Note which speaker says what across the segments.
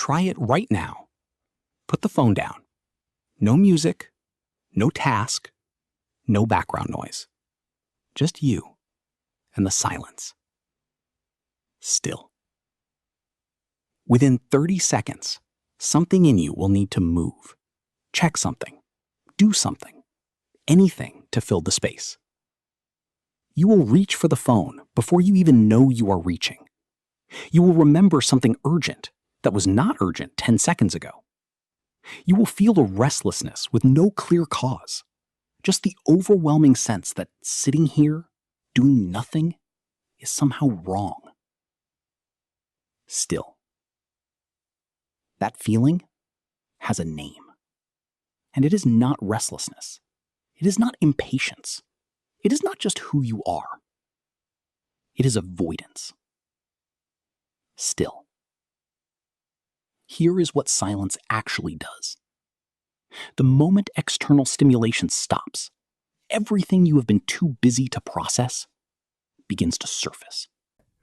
Speaker 1: Try it right now. Put the phone down. No music, no task, no background noise. Just you and the silence. Still. Within 30 seconds, something in you will need to move, check something, do something, anything to fill the space. You will reach for the phone before you even know you are reaching. You will remember something urgent that was not urgent 10 seconds ago. You will feel a restlessness with no clear cause, just the overwhelming sense that sitting here, doing nothing, is somehow wrong. Still. That feeling has a name. And it is not restlessness. It is not impatience. It is not just who you are. It is avoidance. Still. Here is what silence actually does. The moment external stimulation stops, everything you have been too busy to process begins to surface.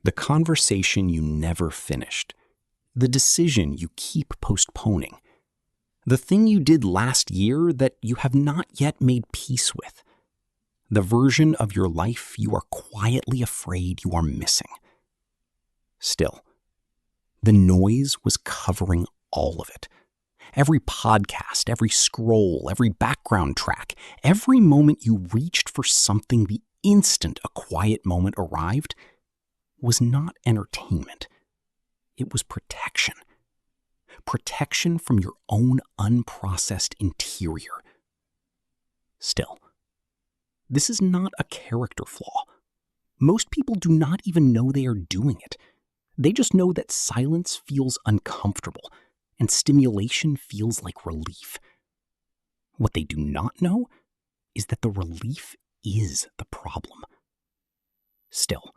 Speaker 1: The conversation you never finished, the decision you keep postponing, the thing you did last year that you have not yet made peace with, the version of your life you are quietly afraid you are missing. Still, the noise was covering all of it. Every podcast, every scroll, every background track, every moment you reached for something the instant a quiet moment arrived was not entertainment. It was protection. Protection from your own unprocessed interior. Still, this is not a character flaw. Most people do not even know they are doing it. They just know that silence feels uncomfortable and stimulation feels like relief. What they do not know is that the relief is the problem. Still,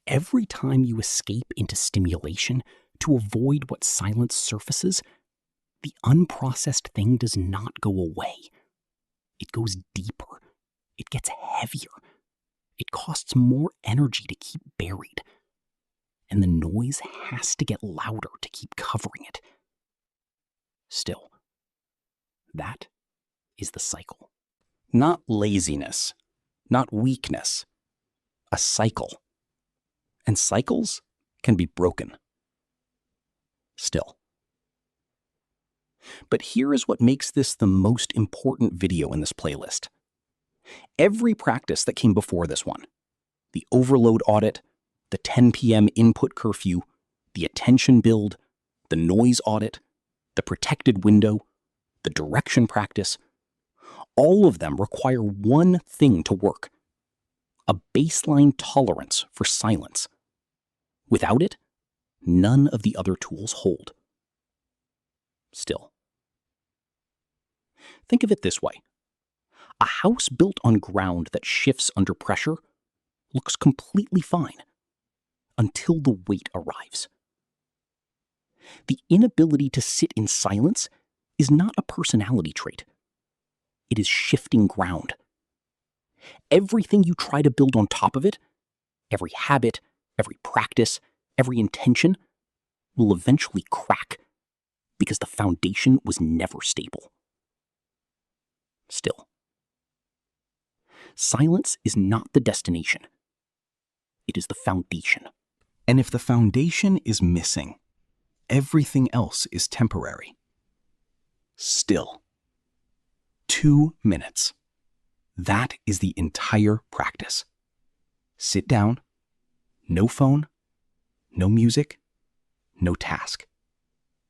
Speaker 1: every time you escape into stimulation to avoid what silence surfaces, the unprocessed thing does not go away. It goes deeper. It gets heavier. It costs more energy to keep buried. And the noise has to get louder to keep covering it. Still, that is the cycle. Not laziness, not weakness, a cycle. And cycles can be broken. Still. But here is what makes this the most important video in this playlist. Every practice that came before this one, the overload audit, the 10 p.m. input curfew, the attention build, the noise audit, the protected window, the direction practice, all of them require one thing to work: a baseline tolerance for silence. Without it, none of the other tools hold. Still. Think of it this way. A house built on ground that shifts under pressure looks completely fine until the weight arrives. The inability to sit in silence is not a personality trait. It is shifting ground. Everything you try to build on top of it, every habit, every practice, every intention, will eventually crack because the foundation was never stable. Still. Silence is not the destination. It is the foundation. And if the foundation is missing, everything else is temporary. Still. 2 minutes. That is the entire practice. Sit down. No phone. No music. No task.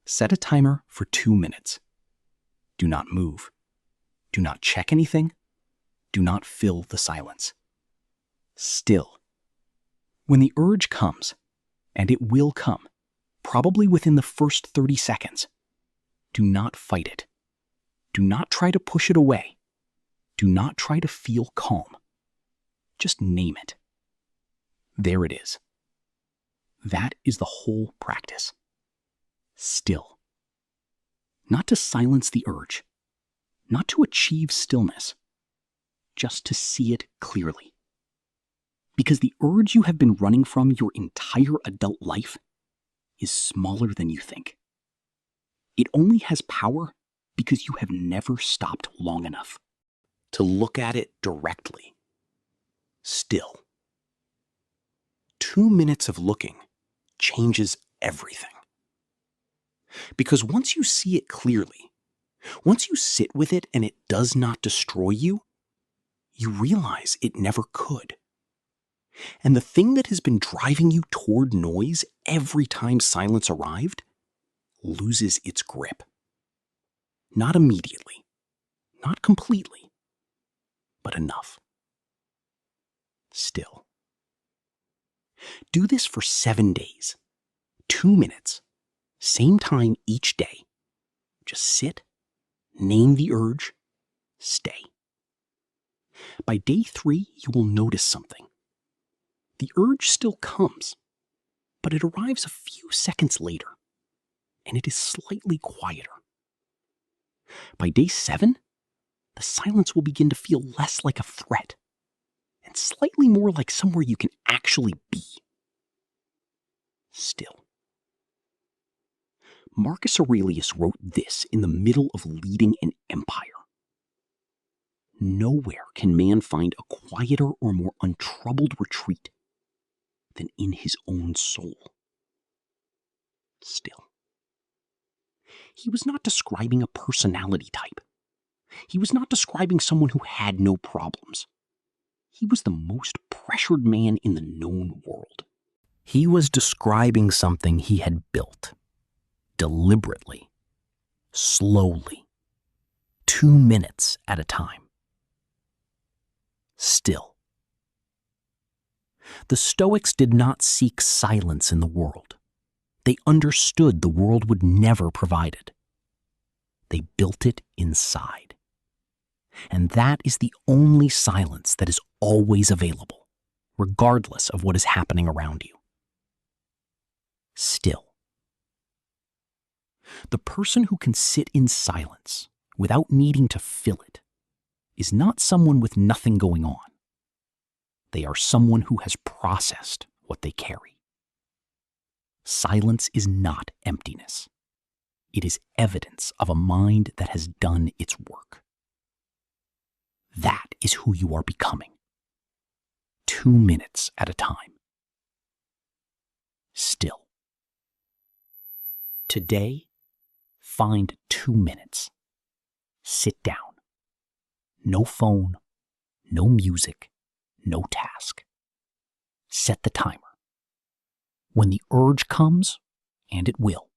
Speaker 1: Set a timer for 2 minutes. Do not move. Do not check anything. Do not fill the silence. Still. When the urge comes, and it will come, probably within the first 30 seconds, do not fight it. Do not try to push it away. Do not try to feel calm. Just name it. There it is. That is the whole practice. Still. Not to silence the urge. Not to achieve stillness. Just to see it clearly. Because the urge you have been running from your entire adult life is smaller than you think. It only has power because you have never stopped long enough to look at it directly. Still. 2 minutes of looking changes everything. Because once you see it clearly, once you sit with it and it does not destroy you, you realize it never could. And the thing that has been driving you toward noise every time silence arrived loses its grip. Not immediately, not completely, but enough. Still. Do this for 7 days, 2 minutes, same time each day. Just sit, name the urge, stay. By day 3, you will notice something. The urge still comes, but it arrives a few seconds later, and it is slightly quieter. By day 7, the silence will begin to feel less like a threat and slightly more like somewhere you can actually be. Still. Marcus Aurelius wrote this in the middle of leading an empire. Nowhere can man find a quieter or more untroubled retreat than in his own soul. Still. He was not describing a personality type. He was not describing someone who had no problems. He was the most pressured man in the known world. He was describing something he had built, deliberately, slowly, 2 minutes at a time. Still. The Stoics did not seek silence in the world. They understood the world would never provide it. They built it inside. And that is the only silence that is always available, regardless of what is happening around you. Still. The person who can sit in silence without needing to fill it is not someone with nothing going on. They are someone who has processed what they carry. Silence is not emptiness. It is evidence of a mind that has done its work. That is who you are becoming. 2 minutes at a time. Still. Today, find 2 minutes. Sit down. No phone, no music, no task. Set the timer. When the urge comes, and it will,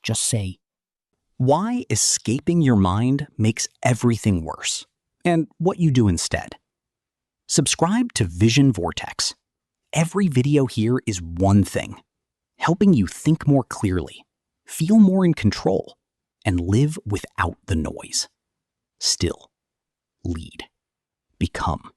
Speaker 1: just say, why escaping your mind makes everything worse, and what you do instead. Subscribe to Vision Vortex. Every video here is one thing, helping you think more clearly, feel more in control, and live without the noise. Still, lead, become.